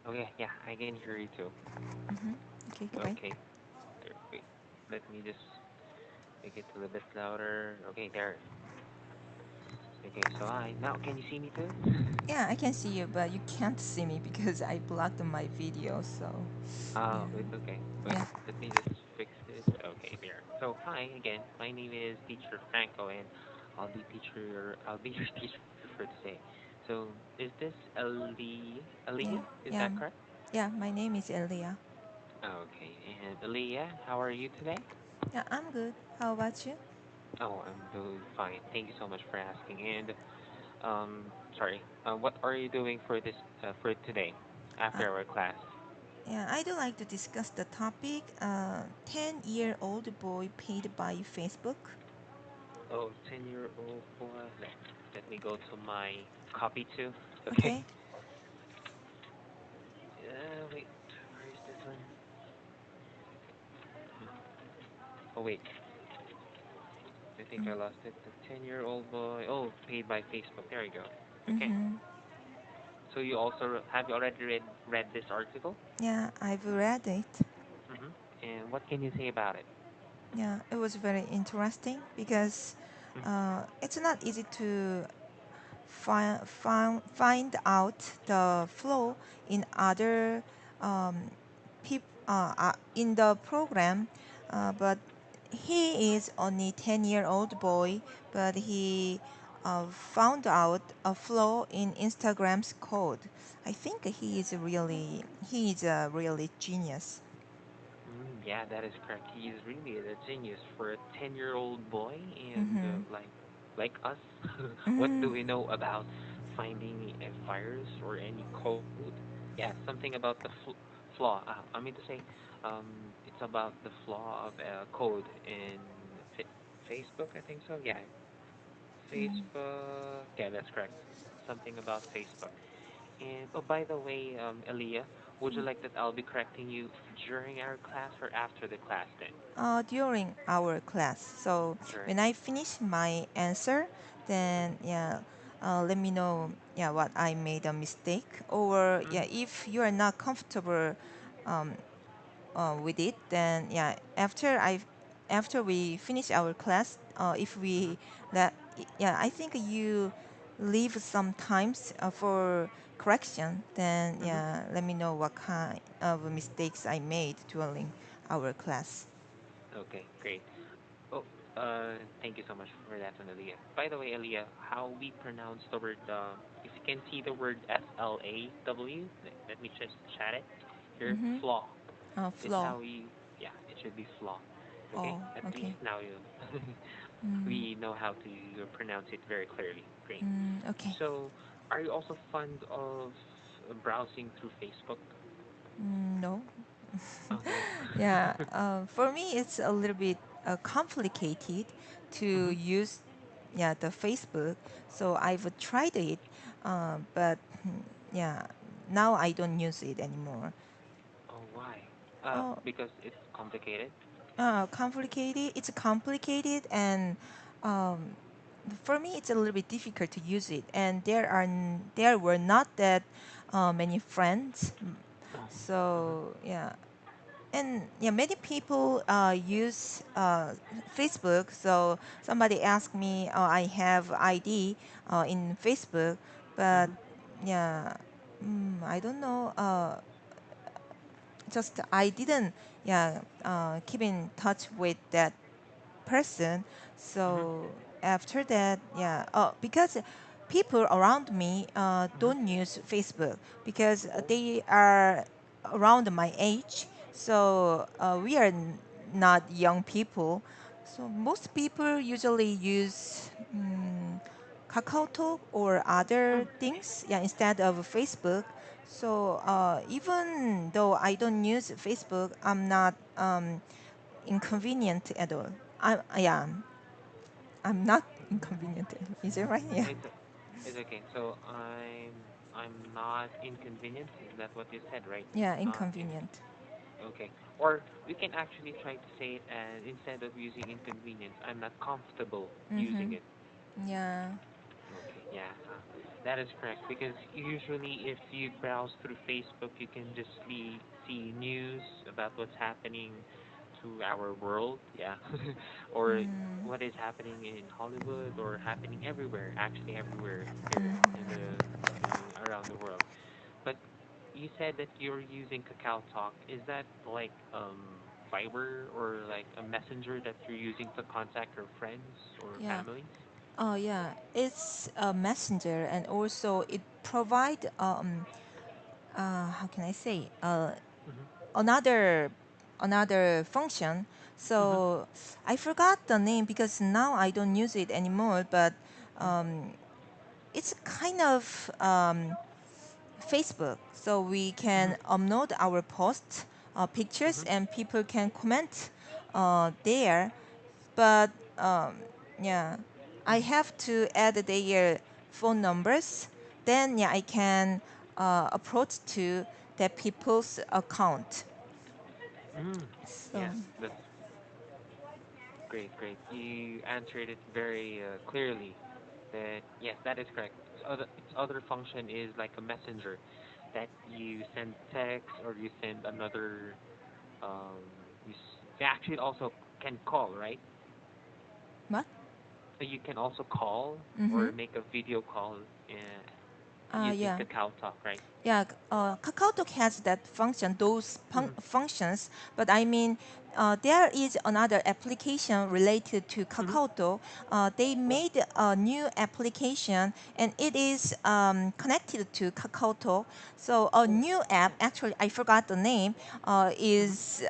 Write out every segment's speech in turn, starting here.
Okay, yeah, I can hear you too. Mm-hmm. Okay, great. Okay, there. Wait, let me just make it a little bit louder. Okay, there. Okay, so hi. Now, can you see me too? Yeah, I can see you, but you can't see me because I blocked my video. So, yeah, It's okay. Wait, yeah, let me just fix this. Okay, there. So, hi again. My name is Teacher Franco, and I'll be your teacher for today. So, is this Aliyah? yeah, Is that yeah, correct? yeah. My name is Elia. Okay, and Aliyah, how are you today? Yeah, I'm good. How about you? Oh, I'm doing fine. Thank you so much for asking. And sorry. What are you doing for this for today Uh, after our class? yeah, I do like to discuss the topic. 10-year-old boy paid by Facebook. Oh, 10-year-old boy. Let me go to my copy too. Okay. Okay. Wait. Where is this one? Hmm. Oh, wait. I think I Mm, lost it. The 10-year-old boy. Oh, paid by Facebook. There you go. Okay. mm-hmm. So have you already read this article? Yeah, I've read it. Mm-hmm. And what can you say about it? Yeah, it was very interesting because it's not easy to find out the flow in other in the program, but he is only 10-year-old boy, but he found out a flaw in Instagram's code. I think he is a really genius. Yeah, that is correct. He is really a genius for a 10-year-old boy, and Mm-hmm. like us, what Mm-hmm. do we know about finding a virus or any code? Yeah, something about the flaw. I mean to say, it's about the flaw of a code in Facebook. I think so. Yeah, Facebook. Yeah, that's correct. Something about Facebook. And oh, by the way, Elia, would you like that I'll be correcting you during our class or after the class then? During our class. So During. when I finish my answer, then Mm-hmm. yeah, let me know yeah what I made a mistake, or Mm-hmm. yeah if you are not comfortable um, with it, then yeah after we finish our class, if Mm-hmm. we that yeah I think you leave some times for correction, then Mm-hmm. yeah let me know what kind of mistakes I made during our class. Okay, great. Oh, thank you so much for that one, Elia. By the way, Elia, how we pronounce the word, if you can see the word FLAW, let me just chat it here. Mm-hmm. Flaw is Flow. how we, yeah, it should be flaw. Okay, Oh, at least okay. now you, Mm, we know how to pronounce it very clearly. Great. okay. So, are you also fond of browsing through Facebook? No. Oh no. Yeah, for me it's a little bit complicated to Mm-hmm. use yeah the Facebook. So I've tried it, but yeah, now I don't use it anymore. Oh, why? Oh, Because it's complicated. complicated. It's complicated, and um, for me, it's a little bit difficult to use it. And there were not that many friends, Oh. Mm-hmm. so yeah. And yeah, many people use Facebook. So somebody asked me, I have ID in Facebook, but Mm-hmm. yeah, I don't know. Just I didn't yeah keep in touch with that person. Mm-hmm. So after that, yeah, because people around me Mm-hmm. don't use Facebook because Oh. they are around my age. So we are not young people. So most people usually use KakaoTalk or Mm. other things, yeah, instead of Facebook. So even though I don't use Facebook, I'm not inconvenient at all. Yeah, I'm not inconvenient at all. Is it right? Yeah. It's it's okay. So I'm not inconvenient. Is that what you said, right? Yeah, Not in. inconvenient. Okay. Or we can actually try to say it as instead of using inconvenience, I'm not comfortable Mm-hmm. using it. Yeah. Okay. Yeah. that is correct because usually if you browse through Facebook, you can just see news about what's happening to our world, yeah, or Mm, what is happening in Hollywood or happening everywhere, actually everywhere here in mhm. around the world. But you said that you're using Kakao Talk. Is that like Viber or like a messenger that you're using to contact your friends or Yeah. families? Oh, yeah. It's a messenger, and also it provide how can I say Mhm. another another function. Mhm. So I forgot the name because now I don't use it anymore. But Mhm. um, it's kind of Facebook, so we Mhm. can upload our posts, pictures, Mhm. and people can comment there. But yeah, I Mhm. have to add their phone numbers. Then yeah, I can approach to the people's account. Mm. So Yes, that's great, great. You answered it very clearly. That yes, that is correct. Its other function is like a messenger that you send text or you send another you actually also can call, right? what? You can also call Mm-hmm. or make a video call using Yeah. Kakao Talk, right? Yeah, KakaoTalk has that function, those Mm-hmm. functions, but I mean, there is another application related to Mm-hmm. KakaoTalk. They Oh. made a new application and it is connected to KakaoTalk. So a Oh. new app, actually, I forgot the name, Mm-hmm. is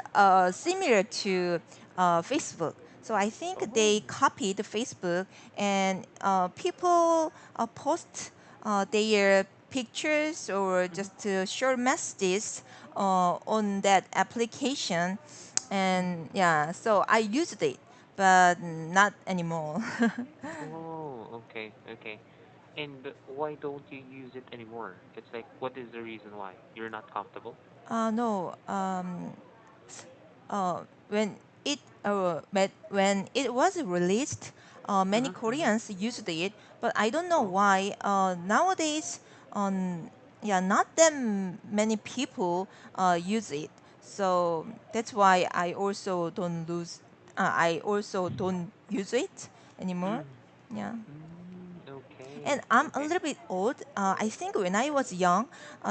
similar to Facebook. So I think Oh. they copied Facebook and people post their pictures or Mm-hmm. just short messages on that application. Mm-hmm. And yeah, so I used it, but not anymore. Oh, okay, okay. And why don't you use it anymore? It's like, what is the reason why? You're not comfortable? No, when when it was released, many Mm-hmm. Mm-hmm. Koreans used it, but I don't know Oh. why. Nowadays, yeah, not that many people use it, so that's why I also don't lose. I also don't use it anymore. Mm. Yeah. And Okay, I'm a okay. little bit old. I think when I was young,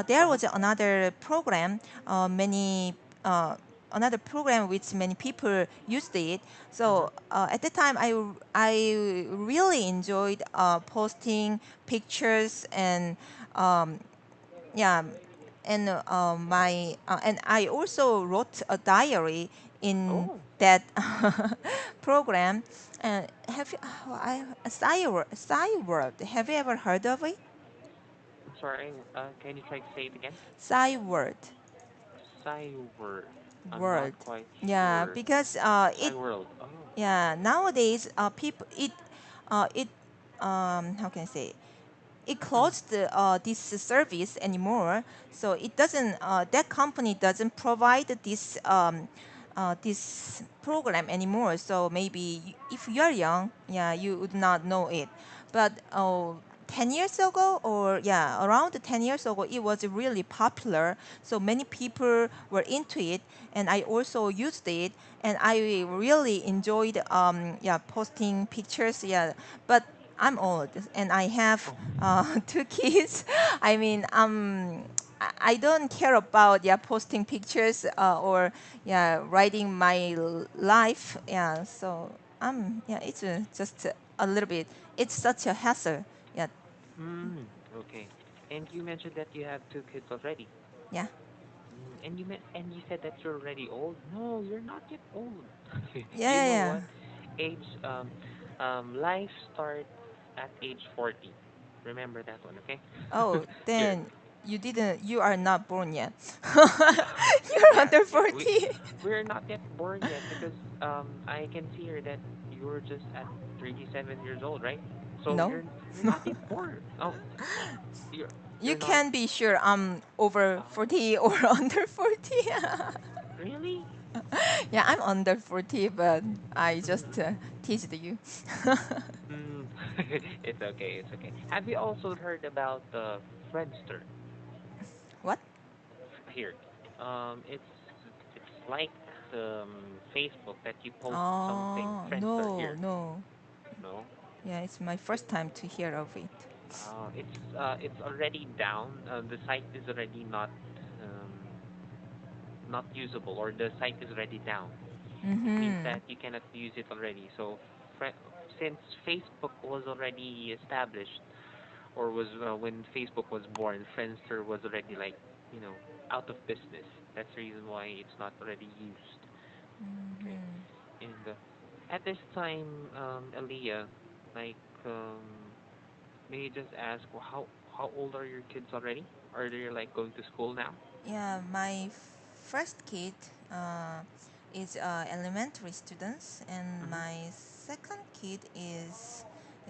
there Uh-huh. was another program. Uh, another program which many people used it. Mm-hmm. So at the time, I really enjoyed posting pictures and um, yeah, and my and I also wrote a diary in Oh, that program. Have you, Cyword? Have you ever heard of it? I'm sorry. Can you try to say it again? Cyword Cyword. I'm not word. quite Yeah, sure. because Cyworld. Oh. yeah, nowadays people it how can I say, it Mm-hmm. closed this service anymore. So it doesn't. That company doesn't provide this program anymore. So maybe if you are young, yeah, you would not know it. But 10 years ago, or yeah, around 10 years ago, it was really popular. So many people were into it, and I also used it, and I really enjoyed yeah, posting pictures. Yeah, but I'm old and I have Oh. two kids. I mean, I don't care about yeah, posting pictures or yeah, writing my life. Yeah, so yeah, it's just a little bit. It's such a hassle. Yeah, Mm, okay. And you mentioned that you have two kids already. yeah, And you said that you're already old. No, you're not yet old. yeah, You yeah, know yeah. what? Age life starts at age 40. Remember that one, okay? Oh, You're then you didn't. You are not born yet. You're yeah, under yeah. 40. We're not yet born yet because I can see here that you're just at 37 years old, right? So No. you're not yet born. Oh, you're You you're not can be sure I'm over uh 40 or under 40. really? Yeah, I'm under 40, but I Mm, just teased you. mm. It's okay. It's okay. Have you also heard about the Friendster? What? Here, it's like Facebook that you post something. Oh, Friendster no, here. no. No. Yeah, it's my first time to hear of it. It's already down. The site is already not usable, or the site is already down. It means Mm-hmm. that you cannot use it already. So, since Facebook was already established, or was when Facebook was born, Friendster was already like you know out of business. That's the reason why it's not already used. Okay, Mm-hmm. and at this time, Aliyah, like may I just ask how old are your kids already? Are they like going to school now? Yeah, my first kid uh, is elementary students, and Mm-hmm. my second kid is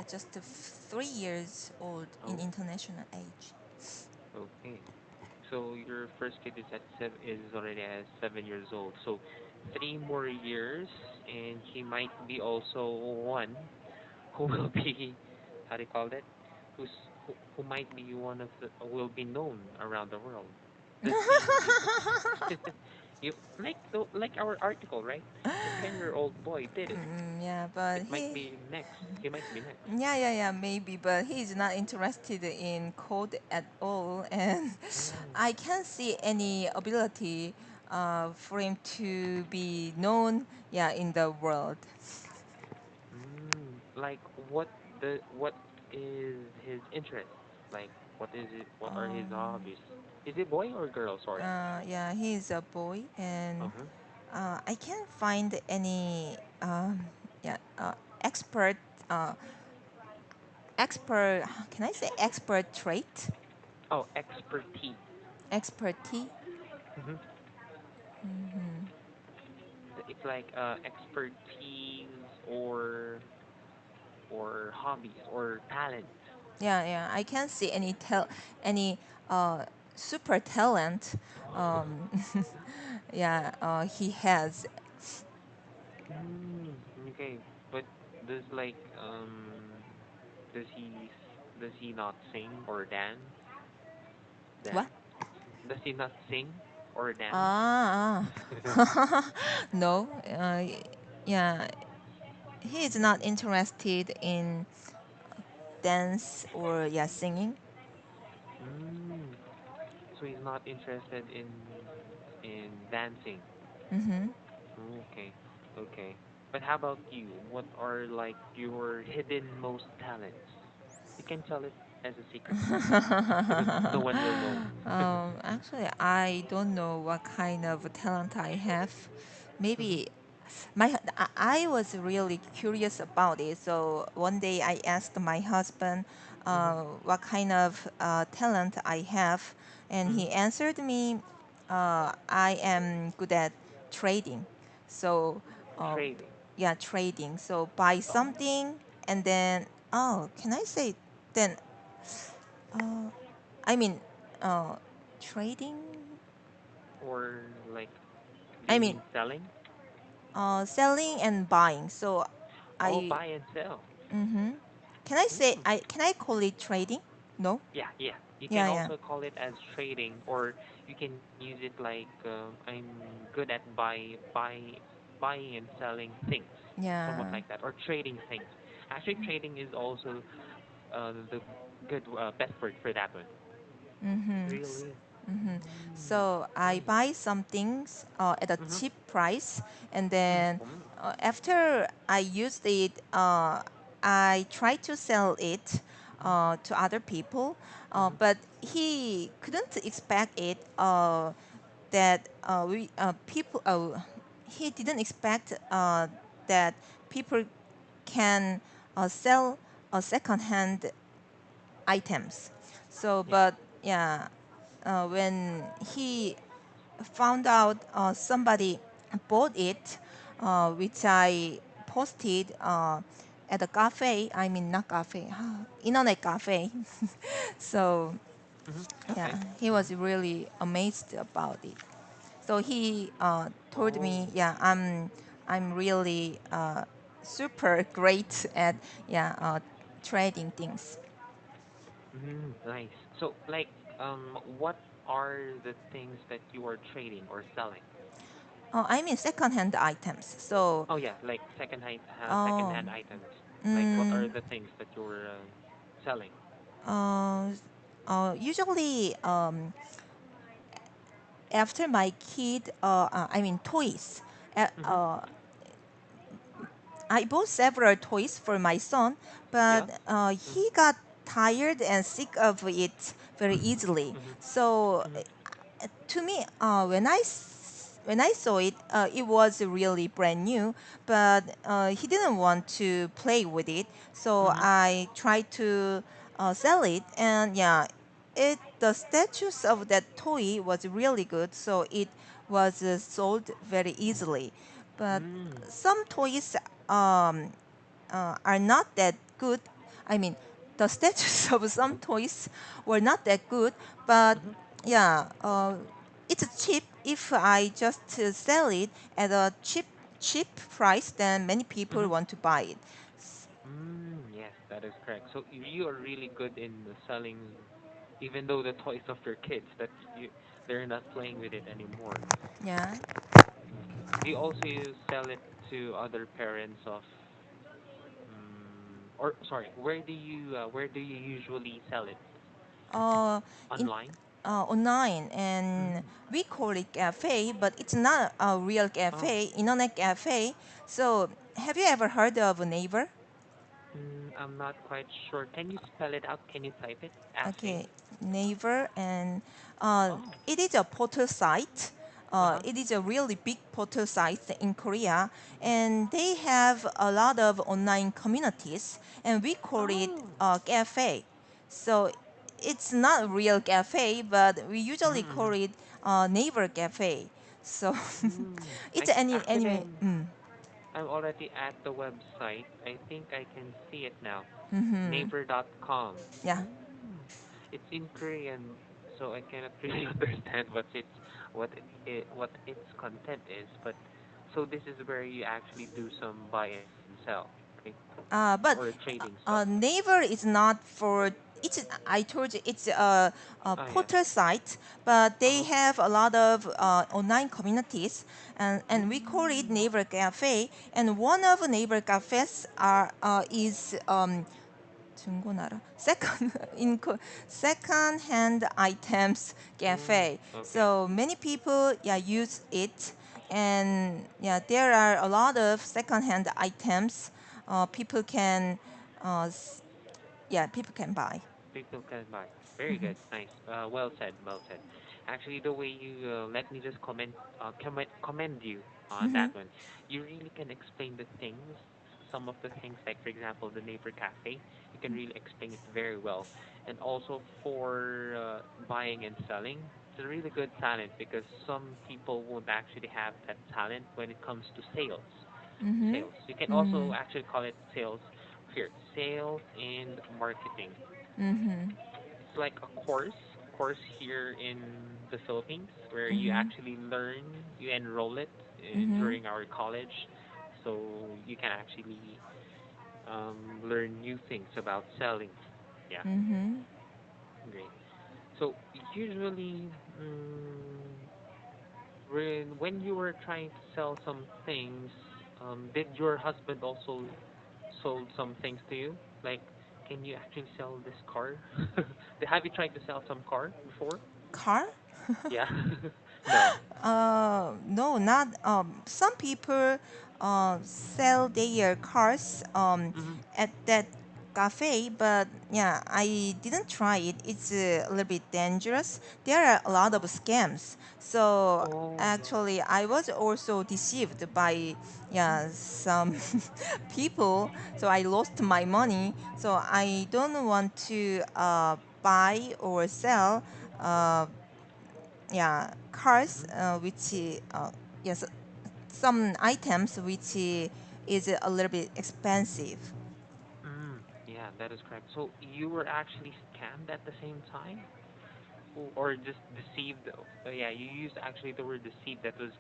just 3 years old in Oh, international age. okay. So your first kid is already at 7 years old. So 3 more years, and he might be also one who will be how do you call that? Who might be one of the will be known around the world. Does he? You like our article, right? The 10-year-old boy did it. Yeah, but It might be next. He might be next. yeah, maybe, but he's not interested in code at all, and Oh. I can't see any ability for him to be known, yeah, in the world. Like what is his interest? Like what is it? What are his Um, hobbies? Is it boy or girl? Sorry. yeah, he's a boy, and Uh-huh. I can't find any yeah expert uh, expert. Can I say expert trait? Oh, expertise. Expertise. Mm-hmm. Hmm. It's like expertise or hobbies or talent. Yeah. I can't see any super talent. Um, yeah, he has. Mm, okay, but does like does he not sing or dance? What? Dance? Does he not sing or dance? Ah, no. Yeah, he is not interested in dance or yeah singing. Mm, so he's not interested in dancing. Mm-hmm. Okay, okay. But how about you? What are like your hidden most talents? You can tell it as a secret. No one will know. Actually, I don't know what kind of talent I have. Mhm, Maybe I was really curious about it. So one day I asked my husband mhm, what kind of talent I have, and mhm. he answered me, I am good at trading. So uh, Trading. yeah, trading. So buy Oh, something and then can I say then uh, I mean uh, trading. or like, do I you mean mean selling? selling and buying. So Oh, I buy and sell. mm-hmm. Can I say Mm. can I call it trading? No. Yeah, yeah. You can Yeah. also call it as trading, or you can use it like I'm good at buying and selling things, somewhat Yeah. like that, or trading things. Actually, trading is also the good best word for that one. Mm-hmm. Really? Mm-hmm. Mm, So I nice. buy some things at a Mhm. cheap price, and Mhm. then Mm. after I used it, I try to sell it Mhm. to other people, Mhm. but he couldn't expect it that we people. He didn't expect that people can sell second-hand items. So, Yeah. but yeah, when he found out somebody bought it, which I posted at a cafe. I mean, not cafe, internet cafe. So Mhm. yeah, Cafe. he was Mhm. really amazed about it. So he told Oh. me, yeah, I'm really super great at yeah trading things. Nice. So, like, what are the things that you are trading or selling? I mean second-hand items. So, Oh yeah, like uh, second-hand items. Like, what mm, are the things that you're selling? uh, usually after my kid, I mean toys. Mm-hmm. Uh, I bought several toys for my son, Yeah. but Mm-hmm. he got tired and sick of it very easily. Mm-hmm. So Mm-hmm. to me, when I saw it, it was really brand new, but he didn't want to play with it. So Mm-hmm. I tried to sell it, and yeah, it the status of that toy was really good, so it was sold very easily. But Mm. some toys um, are not that good. I mean, the status of some toys were not that good, but Mm-hmm. yeah, it's cheap. If I just sell it at a cheap price, then many people Mm-hmm. want to buy it. Yes, that is correct. So you are really good in selling, even though the toys of your kids that they're not playing with it anymore. Yeah. Mm. Do you also sell it to other parents of, or sorry, where do you usually sell it? Uh, in Online? Online, and Mm. we call it cafe, but it's not a real Oh, cafe, internet cafe. So, have you ever heard of Naver? I'm not quite sure. Can you spell it out? Can you type it? Okay, Cafe? Naver, and Oh. it is a portal site. Uh-huh. It is a really big portal site in Korea, Mm-hmm. and they have a lot of online communities, and we call it Oh. a cafe. So it's not real cafe, but we usually call Mm-hmm. it Naver cafe. So I it's actually anyway. I'm already at the website. I think I can see it now. Mm-hmm. Naver.com. Yeah. It's in Korean, so I cannot really understand what its content is. But so this is where you actually do some buy and sell, right? But Or trading stuff. Naver is not for. It's I told you it's a Oh yeah. portal site, but Uh they huh. have a lot of online communities, and we call it Mm. Naver Cafe. And one of Naver cafes are is 중고나라 second second hand items Oh, cafe. okay. So many people yeah use it, and yeah there are a lot of second hand items people can uh, s- yeah people can buy. People can buy. Very good. Nice. Well said. Well said. Actually, the way you let me just commend you on Hmm. that one. You really can explain the things. Some of the things, like for example, the neighbor cafe, you can really explain it very well. And also for buying and selling, it's a really good talent because some people won't actually have that talent when it comes to sales. Hmm. Sales. You can also Hmm. actually call it sales here, sales and marketing. Hmm. It's like a course here in the Philippines where you Hmm. actually learn, you enroll it Hmm. during our college, so you can actually learn new things about selling. Yeah, Hmm. great. So usually, when you were trying to sell some things, did your husband also sold some things to you? Like, can you actually sell this car? Have you tried to sell some car before? Car. Yeah. No. No, not some people sell their cars Mhm. at that cafe, but yeah, I didn't try it. It's a little bit dangerous. There are a lot of scams. So Oh. actually, I was also deceived by yeah some people. So I lost my money. So I don't want to buy or sell. Yeah, cars Mhm. which yes some items which is a little bit expensive. Yeah, that is correct. So you were actually scammed at the same time, or just deceived? Yeah, you used actually the word deceived. That was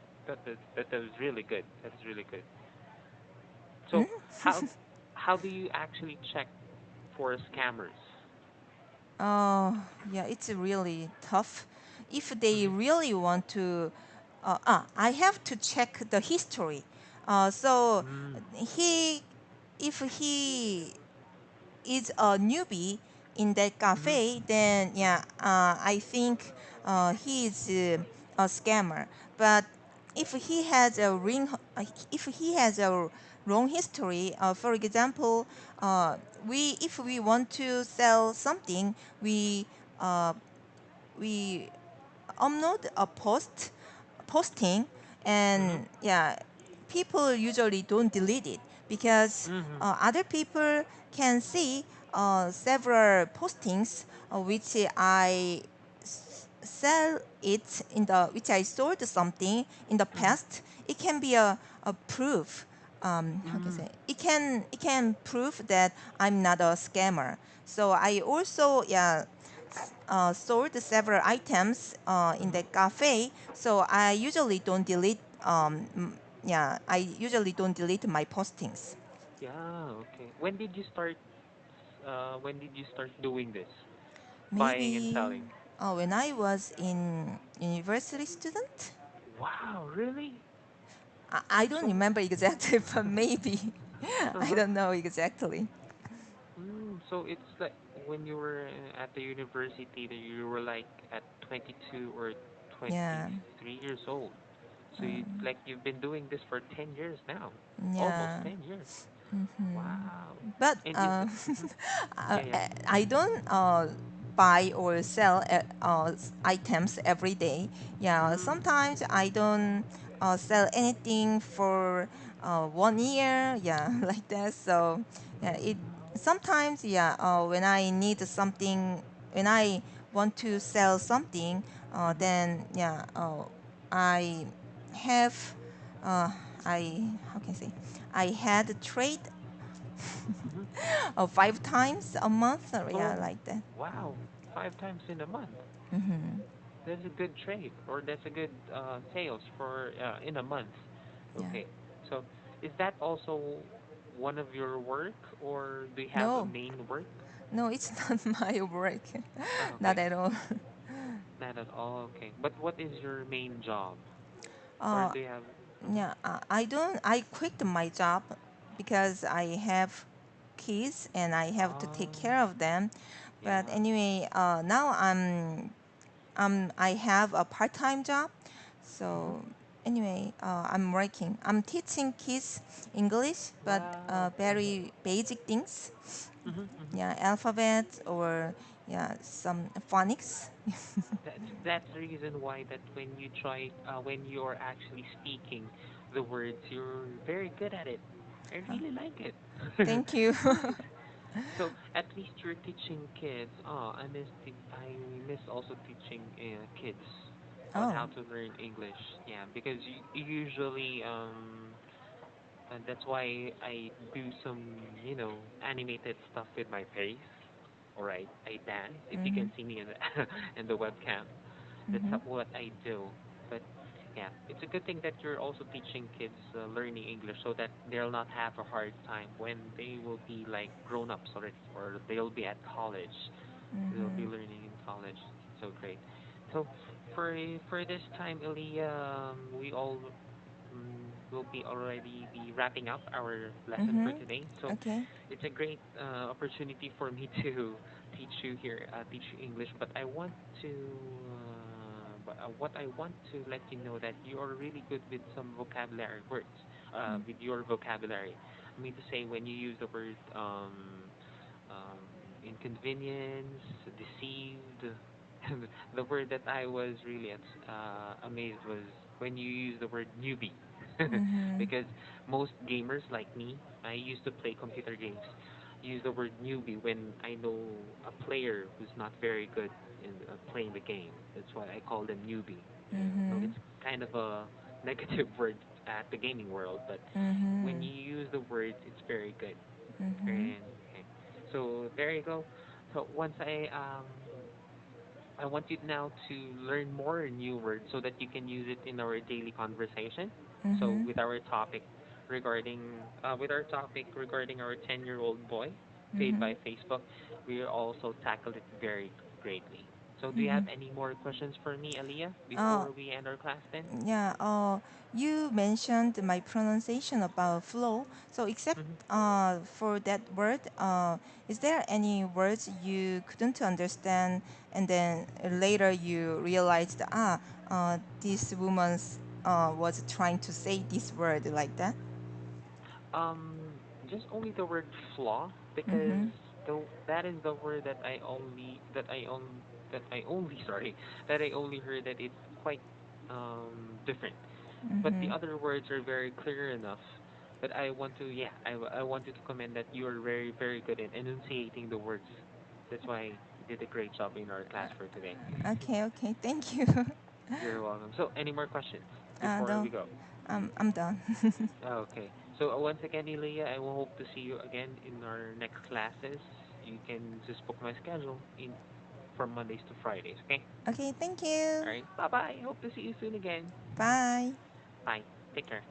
really good. That is really good. So Hmm? how do you actually check for scammers? Oh, yeah, it's really tough. If they Mm-hmm. really want to, I have to check the history. So Mm. he, if he is a newbie in that Mm-hmm. cafe, then yeah, I think he is a scammer. But if he has a if he has a wrong history, for example, uh, we if we want to sell something, we uh, we upload a posting, Mm-hmm. and yeah, people usually don't delete it because Mm-hmm. other people can see several postings which I sell it in the which I sold something in the Mm-hmm. past. It can be a proof. How can I Mm. say? It can prove that I'm not a scammer. So I also yeah sold several items in Mm-hmm. the cafe. So I usually don't delete. Yeah, I usually don't delete my postings. Yeah, okay. When did you start when did you start doing this? Buying and Maybe selling? when I was in university student. Wow, really? I don't So, remember exactly, but maybe I uh-huh. don't know exactly. So it's like when you were at the university that you were like at 22 or Yeah, 23 years old. So you um, like you've been doing this for 10 years now. Almost yeah. 10 years. Wow. But And is that I yeah, yeah. I don't buy or sell items every day. Yeah, Mm, sometimes I don't sell anything for 1 year. Yeah, like that. So yeah, it sometimes yeah. When I need something, when I want to sell something, mhm, then yeah. I have uh, I how can I say I had trade mhm. 5 times a month. Yeah, Oh, like that. wow. 5 times in a month. Hmm. That's a good trade, or that's a good sales for in a month. Yeah. Okay. So is that also one of your work, or do you have a No, main work? no, it's not my work. Ah, Not okay. at all. Not at all. Okay. But what is your main job? Or Uh, do you have? Mhm. yeah, I don't. I quit my job because I have kids and I have to take Oh, care of them. But yeah. anyway, now I have a part-time job. Mhm. So anyway, I'm working. I'm teaching kids English, but Wow. Mhm. very basic things. Mhm. Mhm. Yeah, alphabet or yeah, some phonics. That's the reason why that when you're actually speaking the words, you're very good at it. I really like it. Thank you. Nice. So at least you're teaching kids. Oh, I miss also teaching kids on Oh. how to learn English. Yeah, because usually and that's why I do some, animated stuff with my face. All right, I dance. If you Mhm. can see me in the in the webcam, that's Mhm. what I do. But yeah, it's a good thing that you're also teaching kids learning English so that they'll not have a hard time when they will be like grown-ups already, or they'll be at college. They'll be Mhm. learning in college. So great. So for this time, Ilya, we all will be already be wrapping up our lesson for Mhm. today. So Okay. it's a great opportunity for me to teach you English. But I want to, what I want to let you know that you are really good with some vocabulary words, with your vocabulary. I mean to say when you use the word um, inconvenience, deceived. The word that I was really amazed was when you use the word newbie. Mhm. Because most gamers like me, I used to play computer games, use the word newbie when I know a player who's not very good in playing the game. That's why I call them newbie. So Mhm. it's kind of a negative word at the gaming world, but when Mhm. you use the word, it's very good. Mhm. And okay, so there you go. So I want you now to learn more new words so that you can use it in our daily conversation. So Mhm. with our topic regarding our 10-year-old boy. paid Mm-hmm. by Facebook, we also tackled it very greatly. So do you Mm-hmm. have any more questions for me, Aliyah, Uh, before we end our class then? yeah. You mentioned my pronunciation about flow. So except Hmm. for that word, is there any words you couldn't understand, and then later you realized, this woman's was trying to say this word like that? Just only the word flaw because Mm-hmm. that is the word that I only sorry that I only heard that it's quite different. But the Mm-hmm. other words are very clear enough. But I want to yeah I wanted to commend that you are very good in enunciating the words. That's why you did a great job in our class for today. Okay. Okay. Thank you. You're welcome. So any more questions before No, we go? I'm done. Okay. So once again, Elia, I will hope to see you again in our next classes. You can just book my schedule in from Mondays to Fridays. Okay. Okay. Thank you. All right. Bye bye. Hope to see you soon again. Bye. Bye. Take care.